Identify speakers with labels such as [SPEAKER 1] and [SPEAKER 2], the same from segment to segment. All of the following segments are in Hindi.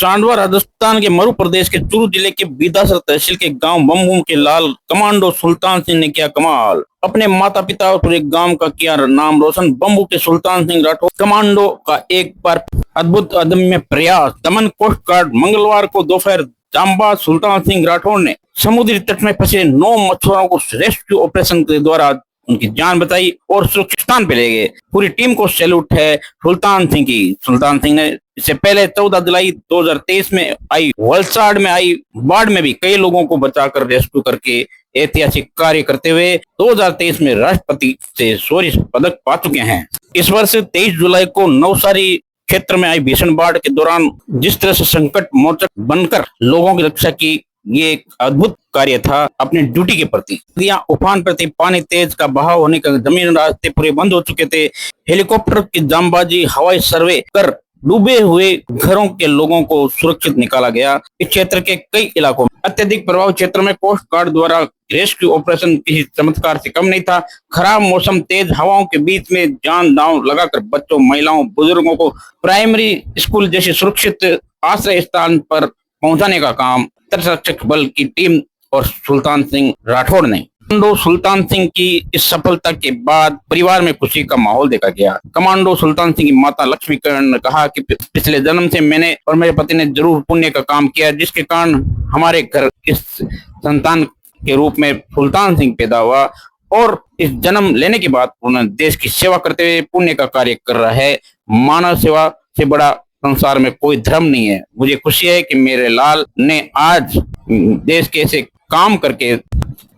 [SPEAKER 1] सांडवा राजस्थान के मरु प्रदेश के चूरू जिले के बीदासर तहसील के गांव बमबूम के लाल कमांडो सुल्तान सिंह ने किया कमाल। अपने माता पिता और पूरे गांव का किया नाम रोशन। बम्बू के सुल्तान सिंह राठौर कमांडो का एक बार अद्भुत अदम्य प्रयास। दमन कोस्ट गार्ड मंगलवार को दोपहर जांबाज सुल्तान सिंह राठौर ने समुद्री तट में फंसे 9 मछुआरों को रेस्क्यू ऑपरेशन के द्वारा उनकी जान बचाई और सुरक्षित स्थान पे ले गए। पूरी टीम को सैल्यूट है सुल्तान सिंह की। सुल्तान सिंह ने इससे पहले 14 जुलाई 2023 में आई वलसाड में आई बाढ़ में भी कई लोगों को बचाकर रेस्क्यू करके ऐतिहासिक कार्य करते हुए 2023 में राष्ट्रपति से शौर्य पदक पा चुके हैं। इस वर्ष 23 जुलाई को नवसारी क्षेत्र में आई भीषण बाढ़ के दौरान जिस तरह से संकट मोचक बनकर लोगों की रक्षा की, ये एक अद्भुत कार्य था अपनी ड्यूटी के प्रति। नदियां उफान पर थी, पानी तेज का बहाव होने का जमीन रास्ते पूरे बंद हो चुके थे। हेलीकॉप्टर की जामबाजी, हवाई सर्वे कर डूबे हुए घरों के लोगों को सुरक्षित निकाला गया। इस क्षेत्र के कई इलाकों में अत्यधिक प्रभावित क्षेत्र में कोस्ट गार्ड द्वारा रेस्क्यू ऑपरेशन किसी चमत्कार से कम नहीं था। खराब मौसम, तेज हवाओं के बीच में जान दांव लगाकर बच्चों, महिलाओं, बुजुर्गों को प्राइमरी स्कूल जैसे सुरक्षित आश्रय स्थान पर पहुंचाने का काम तटरक्षक बल की टीम और सुल्तान सिंह राठौर ने। कमांडो सुल्तान सिंह की इस सफलता के बाद परिवार में खुशी का माहौल देखा गया। कमांडो सुल्तान सिंह की माता लक्ष्मीकरण ने कहा कि पिछले जन्म से मैंने और मेरे पति ने जरूर पुण्य का काम किया, जिसके कारण हमारे घर इस संतान के रूप में सुल्तान सिंह पैदा हुआ और इस जन्म लेने के बाद उन्होंने देश की सेवा करते हुए पुण्य का कार्य कर रहा है। मानव सेवा से बड़ा संसार में कोई धर्म नहीं है। मुझे खुशी है कि मेरे लाल ने आज देश के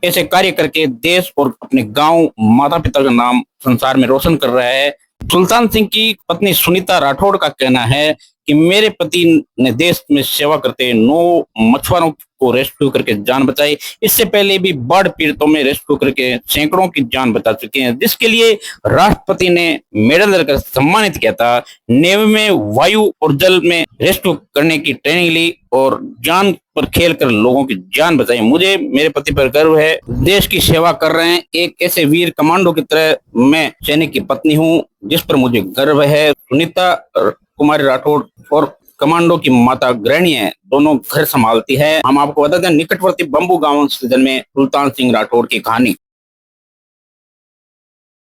[SPEAKER 1] ऐसे कार्य करके देश और अपने गांव, माता पिता का नाम संसार में रोशन कर रहा है। सुल्तान सिंह की पत्नी सुनीता राठौड़ का कहना है कि मेरे पति ने देश में सेवा करते 9 मछुआरों को रेस्क्यू करके जान बचाई। इससे पहले भी बाढ़ पीड़ितों में रेस्क्यू करके सैकड़ों की जान बचा चुके हैं, जिसके लिए राष्ट्रपति ने मेडल देकर सम्मानित किया था। नेवी में वायु और जल में रेस्क्यू करने की ट्रेनिंग ली और जान पर खेल कर लोगों की जान बचाई। मुझे मेरे पति पर गर्व है, देश की सेवा कर रहे हैं एक ऐसे वीर कमांडो की तरह। मैं सैनिक की पत्नी हूँ जिस पर मुझे गर्व है। सुनीता कुमारी राठौड़ और कमांडो की माता गृहिणी है, दोनों घर संभालती है। हम आपको बताते हैं निकटवर्ती बम्बू गांव से जन्मे सुल्तान सिंह राठौड़ की कहानी।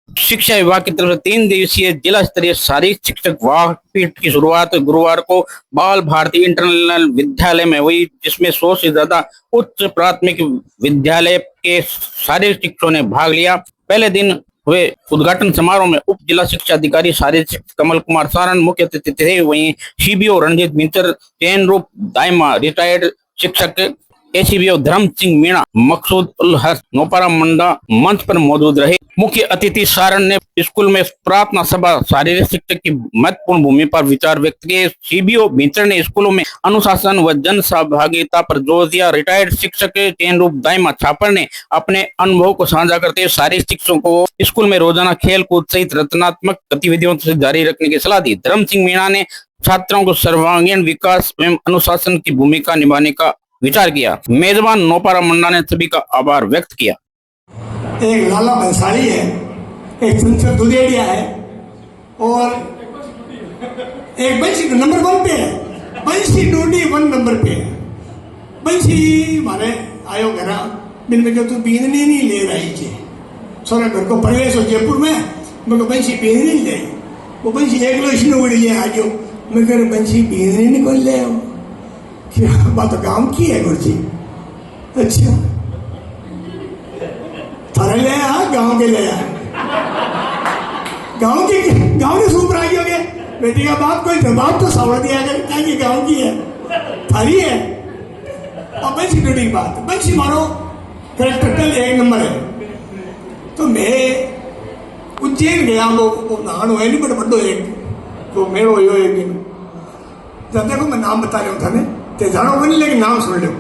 [SPEAKER 1] शिक्षा विभाग की तरफ से 3 दिवसीय जिला स्तरीय शारीरिक शिक्षक वाकपीठ की शुरुआत गुरुवार को बाल भारती इंटरनेशनल विद्यालय में हुई, जिसमें 100 से ज्यादा उच्च प्राथमिक विद्यालय के शारीरिक शिक्षकों ने भाग लिया। पहले दिन हुए उद्घाटन समारोह में उप जिला शिक्षा अधिकारी शारीरिक शिक्षक कमल कुमार सारण मुख्य अतिथि थे। वहीं सीबीओ रणजीत मिंचर, चैन रूप दाइमा रिटायर्ड शिक्षक, एसीबीओ धर्म सिंह मीणा, मकसूद उल हसन, नोपारा मंडा मंच पर मौजूद रहे। मुख्य अतिथि सारण ने स्कूल में प्रार्थना सभा, शारीरिक शिक्षक की महत्वपूर्ण भूमि पर विचार व्यक्त किए। सीबीओ भिंचर ने स्कूलों में अनुशासन व जन सहभागिता पर जोर दिया। रिटायर्ड शिक्षक चैन रूप दाइमा छापर ने अपने अनुभव को साझा करते हुए शारीरिक शिक्षकों को स्कूल में रोजाना खेल कूद सहित रचनात्मक गतिविधियों से जारी रखने की सलाह दी। धर्म सिंह मीणा ने छात्रों को सर्वांगीण विकास एवं अनुशासन की भूमिका निभाने का विचार किया। मेजबान नोपारा मंडा ने सभी का आभार व्यक्त किया।
[SPEAKER 2] एक लाला भंसाली है, एक चंचल दुधेड़िया है और एक बंसी नंबर 1 पे है। बंसी डोडी 1 नंबर पे है। बंसी मारे आयो घरा बिन में तू बींदनी नहीं ले रही थी। सोना घर को प्रवेश हो जयपुर में, मैं बंसी बींदनी ले। वो बंसी एक लो इसने उड़ लिया आज मैं कर बंसी बींदनी निकल ले क्या बात काम की है गुरु जी। अच्छा थारे ले आया गाँव के ले आया, गाँव के सूप रागी हो गए। बेटी का बाप कोई जवाब तो सावड़ दिया कर क्या कि गाँव की है थारी है। और बंसी टूटी की बात, बंसी मारो करेक्टर 1 नंबर है। तो मैं उज्जैन गया, वो नानो है नहीं बड़ा बड़ो एक तो मेरो यो एक दिन जब देखो मैं नाम बता रहा हूँ थाने ते जानो बनी, लेकिन नाम सुन लो।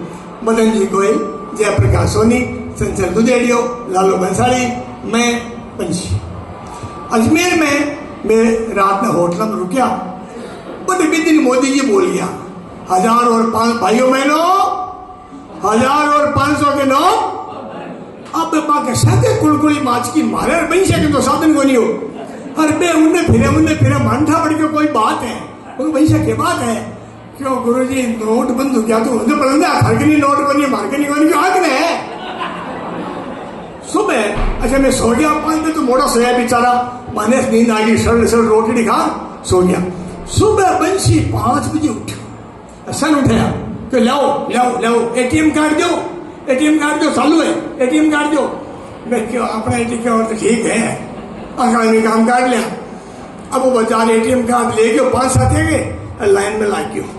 [SPEAKER 2] मदन जी गोयल, जयप्रकाश सोनी, चंचल दुधेड़ियो, लालू भंसाली, मैं पंछी। अजमेर में मैं रात में होटल में रुकिया। बड़े दिन मोदी जी बोल गया 1000 और 5 भाइयों बहनों 1000 और 500 के नोट अब बाकी साथे कुलकुली माच की मारे बन सके तो साधन को नहीं हो। अरे बे उन्हें फिरे मानठा पड़ के कोई बात है, कोई वैसा के बात है। क्यों गुरुजी नोट बंद हो गया तो मुझे पसंद है हर की नोट बनी मार के नहीं बनी क्यों आग में सुबह अच्छा मैं सो गया 5 बजे तो मोड़ा सोया बेचारा माने नींद आ गई सड़ सड़ रोटी खा सो गया सुबह बंशी 5 बजे उठा सन उठाया कि लाओ लाओ लाओ एटीएम कार्ड दो चालू है एटीएम कार्ड दो मैं क्यों अपना एटीएम कार्ड तो ठीक है आगामी काम काट लिया अब वो बाजार एटीएम कार्ड ले गयो 5-7 गए लाइन में लाग गयो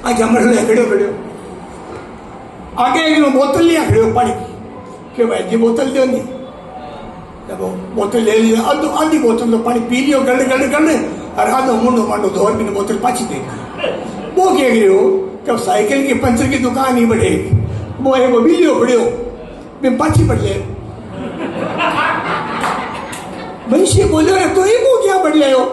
[SPEAKER 2] आज हमारे खड़े आगे एक बोतल लिया खड़े पानी कि भाई जी बोतल दो नहीं जब बोतल ले लिया आधी बोतल तो पानी पी लियो गड़ और आधो मुंडो मांडो धोर भी बोतल पाछी दे वो क्या हो जब साइकिल की पंचर की दुकान ही बढ़ेगी वो एक वो बिलियो बढ़ियो मैं पाछी बढ़ ले बंशी बोले अरे तो ही मुंह क्या बढ़ ले हो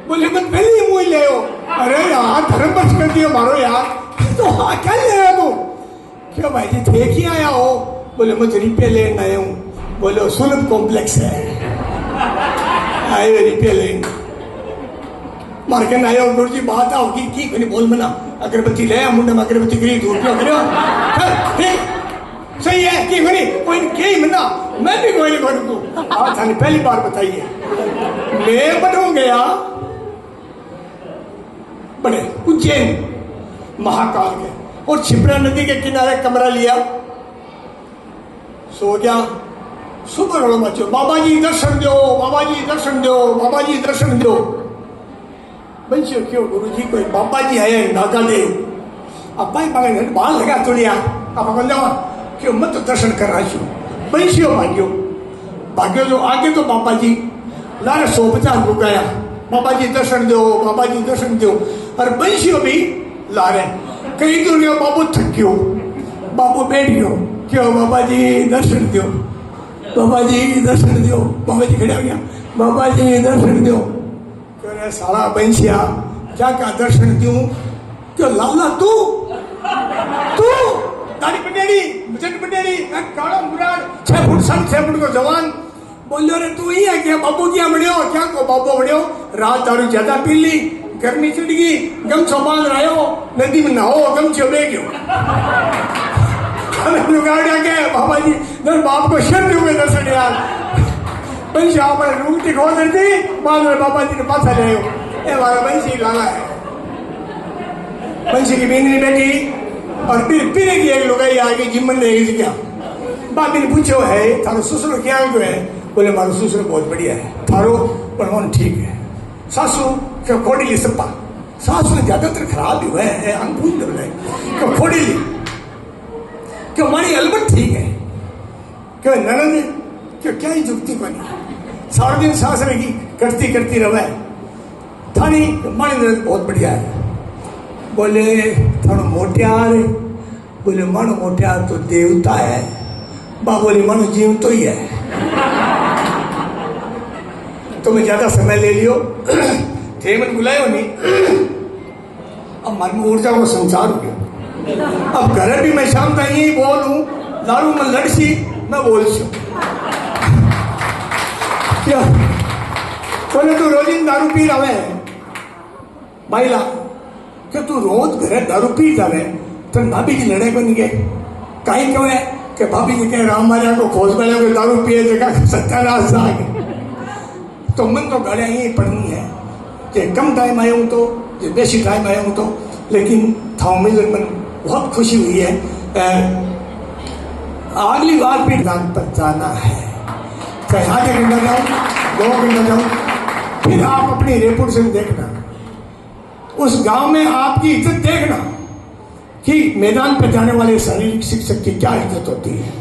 [SPEAKER 2] बोले मैं पहले ही मुंह ले हो अरे यार धर्म बच कर दियो मारो यार तो हाँ क्या ले रहा तू क्यों भाई जी थे ही आया हो बोले मुझे रिपे लेने आया हूँ बोले सुलभ कॉम्प्लेक्स है आए रिपे लेने मार्केट आया गुरु जी बात आओगी की कोई बोल मना अगरबत्ती ले मुंडे में अगरबत्ती गिरी धूप लो करो सही है कि कोई के मना मैं भी कोई नहीं बनूं आज थाने पहली बार बताइए मैं बनूं गया बड़े उज्जैन महाकाल के और छिपरा नदी के किनारे कमरा लिया सो गया सुबह रोलो मचो बाबा जी दर्शन दो बाबा जी दर्शन दो बाबा जी दर्शन दो बंशी क्यों गुरु जी कोई बाबा जी आए नागा दे अब भाई बाल बाल लगा तोड़िया अब अपन जाओ क्यों मत दर्शन कर रहा छू बंशियो भाग्यो जो आगे तो बाबा जी लारे 150 रुकाया बाबा जी दर्शन दो बाबा जी दर्शन दो और बंशियो भी ला रहे कहीं दूर गयो बाबू थक गयो बाबू बैठ गयो क्यों बाबा जी दर्शन दो बाबा जी दर्शन दो बाबा जी खड़े हो गया बाबा जी दर्शन दो क्यों सारा बंशिया क्या का दर्शन दूं क्यों लाला तू दाढ़ी पटेड़ी मुझट पटेड़ी काला मुराद 6 फुट 6 फुट को जवान बोलो रे तू ही है क्या बाबू क्या बढ़ियो क्या को बाबू बढ़ियो रात दारू ज्यादा पी ली गर्मी चढ़ गई गमछो बांध रहो नदी में नहाओ गमछो बह गयो लुगाड़िया के बाबा जी नर बाप को शर्त हुए दर्शन यार बंशी आपने रूंगटी खो देती बाद में बाबा जी ने पासा ले ये हमारा बंशी लाला है बंशी की बीनी बेटी और फिर की एक लुगाई आगे जिम्मन ने क्या बाबी ने पूछो है थारो ससुर क्या जो है बोले मारो ससुर बहुत बढ़िया है थारो परमान ठीक है सासू क्या खोड़ी ली सप्पा सासू ज्यादातर खराब ही हुआ है हम पूछ दे क्यों खोड़ी ली क्यों हमारी अलबत ठीक है क्यों ननद क्यों क्या ही जुगती को नहीं सारा दिन सास रहेगी करती रहे थानी हमारी ननद बहुत बढ़िया है बोले थानो मोटियार बोले मानो मोटियार तो देवता है बा बोले मानो जीव तो ही है तुम्हें ज्यादा समय ले लियो थे मन बुलायो नहीं अब मन में ऊर्जा को संसार हो गया अब घर भी मैं शाम तक यही बोलूं दारू में लड़सी मैं बोल छू क्या बोले तू रोज दारू पी रहा है भाईला कि तू रोज घरे दारू पी जावे तो भाभी जी लड़े बन गए कहीं क्यों है कि भाभी जी कह राम मारिया को खोज बने को दारू पिए जगह सत्यानाश जागे तो मन तो गाड़ियाँ यही पढ़नी है कि कम टाइम आया हूँ तो जो बेसी टाइम आया हूँ तो लेकिन था मिल मन बहुत खुशी हुई है अगली बार भी दान पर जाना है चाहे आधे घंटा जाऊँ 2 घंटा जाऊँ फिर आप अपनी रेपुटेशन देखना उस गांव में आपकी इज्जत देखना कि मैदान पर जाने वाले शारीरिक शिक्षक की क्या इज्जत होती है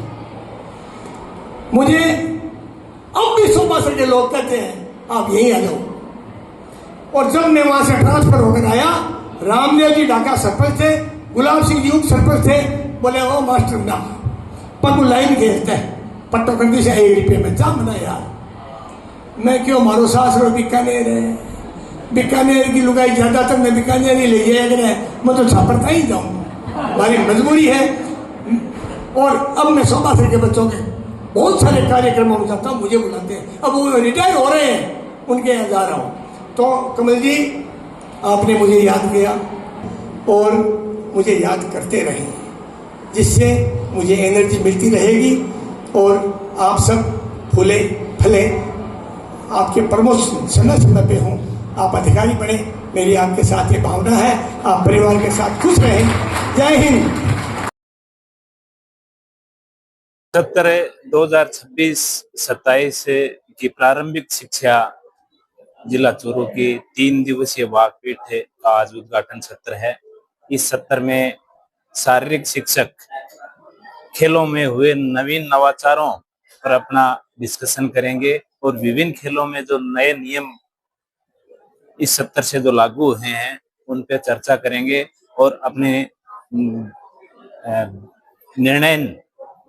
[SPEAKER 2] मुझे अब भी सोमासर के लोग कहते हैं आप यहीं आ जाओ और जब मैं वहां से ट्रांसफर होकर आया रामदेव जी ढाका सरपंच थे गुलाब सिंह जी उप सरपंच थे बोले ओ मास्टर ना पग लाइन खेलते हैं पट्टो कंदी से 1 रुपये में जा मना यार मैं क्यों मारो सासरो बीकानेर है बीकानेर की लुगाई ज्यादातर मैं बीकानेर ही ले जाए मैं तो छापड़ता ही जाऊँ हमारी मजबूरी है और अब मैं सोमासर के बच्चों के बहुत सारे कार्यक्रमों में जाता हूँ मुझे बुलाते हैं अब वो रिटायर हो रहे हैं उनके यहाँ जा रहा हूँ तो कमल जी आपने मुझे याद किया और मुझे याद करते रहें, जिससे मुझे एनर्जी मिलती रहेगी और आप सब फूले फले, आपके प्रमोशन समय समय पे हों, आप अधिकारी बने, मेरी आपके साथ ये भावना है। आप परिवार के साथ खुश रहें। जय हिंद।
[SPEAKER 3] 2026-27 की प्रारंभिक शिक्षा जिला चूरू की 3 दिवसीय वाकपीठ का आज उद्घाटन सत्र है। इस सत्र में शारीरिक शिक्षक खेलों में हुए नवीन नवाचारों पर अपना डिस्कशन करेंगे और विभिन्न खेलों में जो नए नियम इस सत्र से जो लागू हुए हैं उन पर चर्चा करेंगे और अपने निर्णय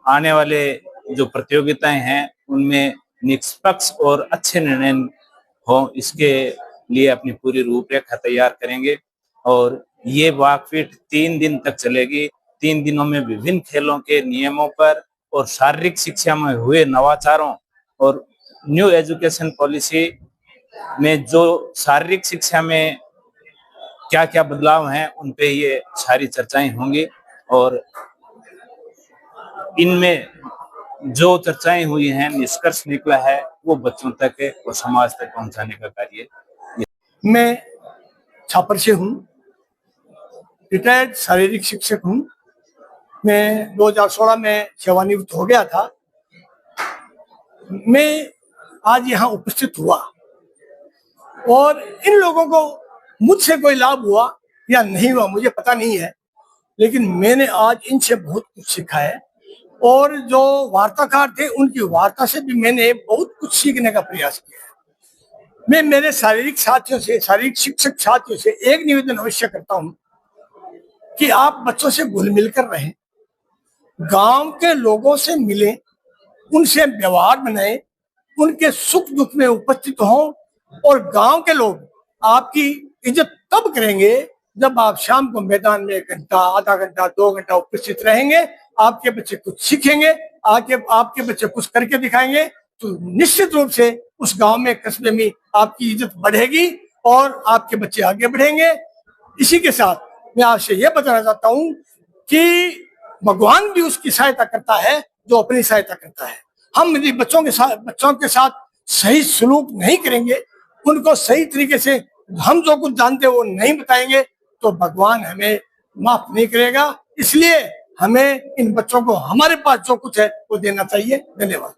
[SPEAKER 3] आने वाले जो प्रतियोगिताएं हैं उनमें निष्पक्ष और अच्छे निर्णय हो, इसके लिए अपनी पूरी रूपरेखा तैयार करेंगे। और ये वाकपीठ 3 दिन तक चलेगी। 3 दिनों में विभिन्न खेलों के नियमों पर और शारीरिक शिक्षा में हुए नवाचारों और न्यू एजुकेशन पॉलिसी में जो शारीरिक शिक्षा में क्या क्या बदलाव हैं उन पे ये सारी चर्चाएं होंगी और इनमें जो चर्चाएं हुई हैं निष्कर्ष निकला है वो बच्चों तक और समाज तक पहुंचाने का कार्य।
[SPEAKER 2] मैं छापर से हूँ, रिटायर्ड शारीरिक शिक्षक हूँ। मैं 2016 में सेवानिवृत्त हो गया था। मैं आज यहाँ उपस्थित हुआ और इन लोगों को मुझसे कोई लाभ हुआ या नहीं हुआ मुझे पता नहीं है, लेकिन मैंने आज इनसे बहुत कुछ सीखा है और जो वार्ताकार थे उनकी वार्ता से भी मैंने बहुत कुछ सीखने का प्रयास किया है। मैं मेरे शारीरिक साथियों से, शारीरिक शिक्षक साथियों से एक निवेदन अवश्य करता हूं कि आप बच्चों से घुल मिलकर रहें, गांव के लोगों से मिलें, उनसे व्यवहार बनाएं, उनके सुख दुख में उपस्थित हों और गांव के लोग आपकी इज्जत तब करेंगे जब आप शाम को मैदान में 1 घंटा, आधा घंटा, 2 घंटा उपस्थित रहेंगे। आपके बच्चे कुछ सीखेंगे, आपके बच्चे कुछ करके दिखाएंगे तो निश्चित रूप से उस गांव में, कस्बे में आपकी इज्जत बढ़ेगी और आपके बच्चे आगे बढ़ेंगे। इसी के साथ मैं आपसे यह बताना चाहता हूं कि भगवान भी उसकी सहायता करता है जो अपनी सहायता करता है। हम यदि बच्चों के साथ सही सलूक नहीं करेंगे, उनको सही तरीके से हम जो कुछ जानते हैं वो नहीं बताएंगे तो भगवान हमें माफ नहीं करेगा। इसलिए हमें इन बच्चों को हमारे पास जो कुछ है वो देना चाहिए। धन्यवाद।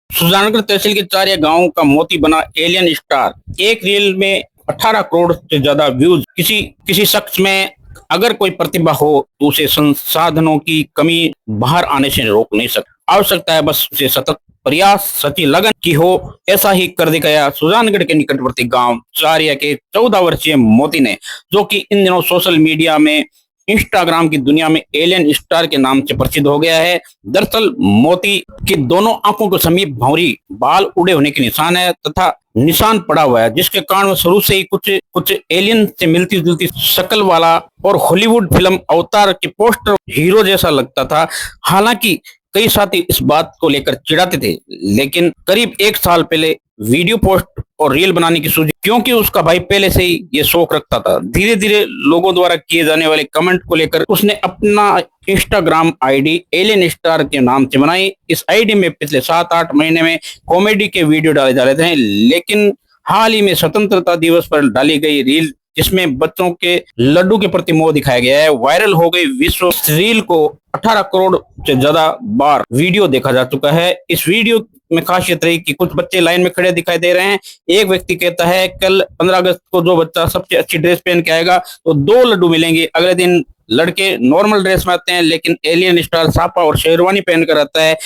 [SPEAKER 1] सुजानगढ़ तहसील के चारिया गांव का मोती बना एलियन स्टार। एक रील में 18 करोड़ से ज्यादा व्यूज। किसी शख्स में अगर कोई प्रतिभा हो तो उसे संसाधनों की कमी बाहर आने से रोक नहीं सकता। आवश्यकता है बस उसे सतत प्रयास, सच्ची लगन की हो। ऐसा ही कर दिखाया सुजानगढ़ के निकटवर्ती गांव चारिया के 14 वर्षीय मोती ने, जो कि इन दिनों सोशल मीडिया में, इंस्टाग्राम की दुनिया में एलियन स्टार के नाम से प्रसिद्ध हो गया है। दरअसल मोती की दोनों आंखों के समीप भौरी, बाल उड़े होने के निशान है तथा निशान पड़ा हुआ है, जिसके कारण वो शुरू से ही कुछ एलियन से मिलती जुलती शक्ल वाला और हॉलीवुड फिल्म अवतार के पोस्टर हीरो जैसा लगता था। हालांकि कई साथी इस बात को लेकर चिढ़ाते थे, लेकिन करीब 1 साल पहले वीडियो पोस्ट और रील बनाने की सूझी, क्योंकि उसका भाई पहले से ही ये शौक रखता था। धीरे धीरे लोगों द्वारा किए जाने वाले कमेंट को लेकर उसने अपना इंस्टाग्राम आईडी एलियन स्टार के नाम से बनाई। इस आईडी में पिछले 7-8 महीने में कॉमेडी के वीडियो डाले जा रहे थे, लेकिन हाल ही में स्वतंत्रता दिवस पर डाली गई रील जिसमें बच्चों के लड्डू के प्रति मोह दिखाया गया है, वायरल हो गई। विश्व रील को 18 करोड़ से ज्यादा बार वीडियो देखा जा चुका है। इस वीडियो में खासियत रही कि कुछ बच्चे लाइन में खड़े दिखाई दे रहे हैं। एक व्यक्ति कहता है कल 15 अगस्त को जो बच्चा सबसे अच्छी ड्रेस पहन के आएगा तो 2 लड्डू मिलेंगे। अगले दिन लड़के नॉर्मल ड्रेस में आते हैं, लेकिन एलियन स्टार सापा और शेरवानी पहनकर आता है।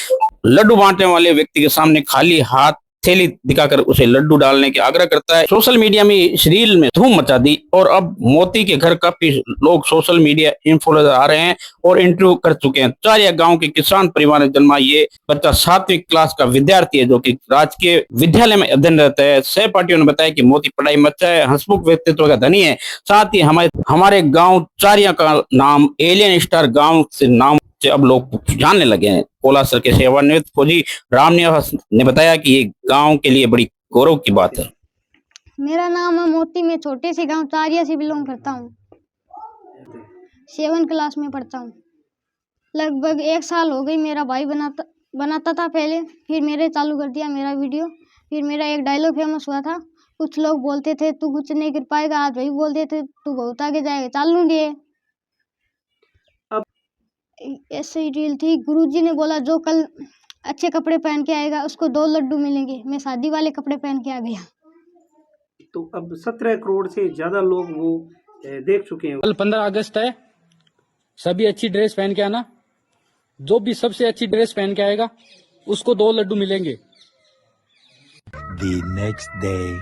[SPEAKER 1] लड्डू बांटने वाले व्यक्ति के सामने खाली हाथ थैली दिखाकर उसे लड्डू डालने की आग्रह करता है। सोशल मीडिया में इस रील में धूम मचा दी और अब मोती के घर काफी लोग सोशल मीडिया इन्फ्लुएंसर आ रहे हैं और इंटरव्यू कर चुके हैं। चारिया गांव के किसान परिवार में जन्मा ये बच्चा 7वीं क्लास का विद्यार्थी है, जो कि राजकीय विद्यालय में अध्ययन रहता है। सहपाठियों ने बताया कि मोती पढ़ाई में अच्छा है, हंसमुख व्यक्तित्व का धनी है। साथ ही हमारे गाँव चारिया का नाम एलियन स्टार गाँव से नाम से अब लोग जानने लगे हैं। कोलासर के सेवानिवृत्त फौजी रामनिवास ने बताया कि ये गांव के लिए बड़ी गौरव की बात है।
[SPEAKER 4] मेरा नाम है मोती। मैं छोटे से गांव तारिया से बिलोंग करता हूँ। 7 क्लास में पढ़ता हूँ। लगभग 1 साल हो गई। मेरा भाई बनाता था पहले, फिर मेरे चालू कर दिया मेरा वीडियो। फिर मेरा एक डायलॉग फेमस हुआ था। कुछ लोग बोलते थे तू कुछ नहीं कर पाएगा, आज वही बोलते थे तू बहुत आगे जाएगा, चालू लिए। ऐसे ही रील थी। गुरुजी ने बोला जो कल अच्छे कपड़े पहन के आएगा उसको 2 लड्डू मिलेंगे। मैं शादी वाले कपड़े पहन के आ गया।
[SPEAKER 5] तो अब 17 करोड़ से ज्यादा लोग वो देख चुके हैं।
[SPEAKER 6] कल 15 अगस्त है, सभी अच्छी ड्रेस पहन के आना। जो भी सबसे अच्छी ड्रेस पहन के आएगा उसको 2 लड्डू मिलेंगे।
[SPEAKER 7] The next day.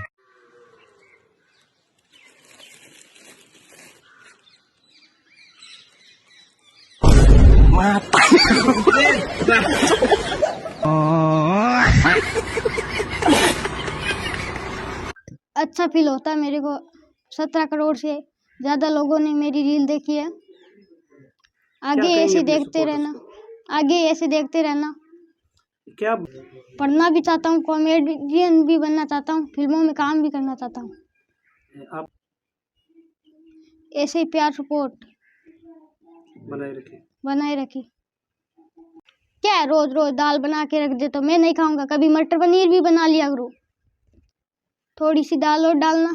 [SPEAKER 4] अच्छा फील होता है मेरे को। 17 करोड़ से ज़्यादा लोगों ने मेरी रील देखी है। आगे
[SPEAKER 5] कहेंगे
[SPEAKER 4] ऐसे
[SPEAKER 5] अपने
[SPEAKER 4] देखते
[SPEAKER 5] supporters
[SPEAKER 4] रहना, आगे ऐसे देखते रहना।
[SPEAKER 5] क्या
[SPEAKER 4] पढ़ना भी चाहता हूँ, कॉमेडियन भी बनना चाहता हूँ, फिल्मों में काम भी करना चाहता हूँ।
[SPEAKER 5] आप
[SPEAKER 4] ऐसे ही प्यार सपोर्ट
[SPEAKER 5] बनाए रखें?
[SPEAKER 4] बनाए रखी। क्या है, रोज रोज दाल बना के रख दे तो मैं नहीं खाऊंगा। कभी मटर पनीर भी बना लिया करो। थोड़ी सी दाल और डालना,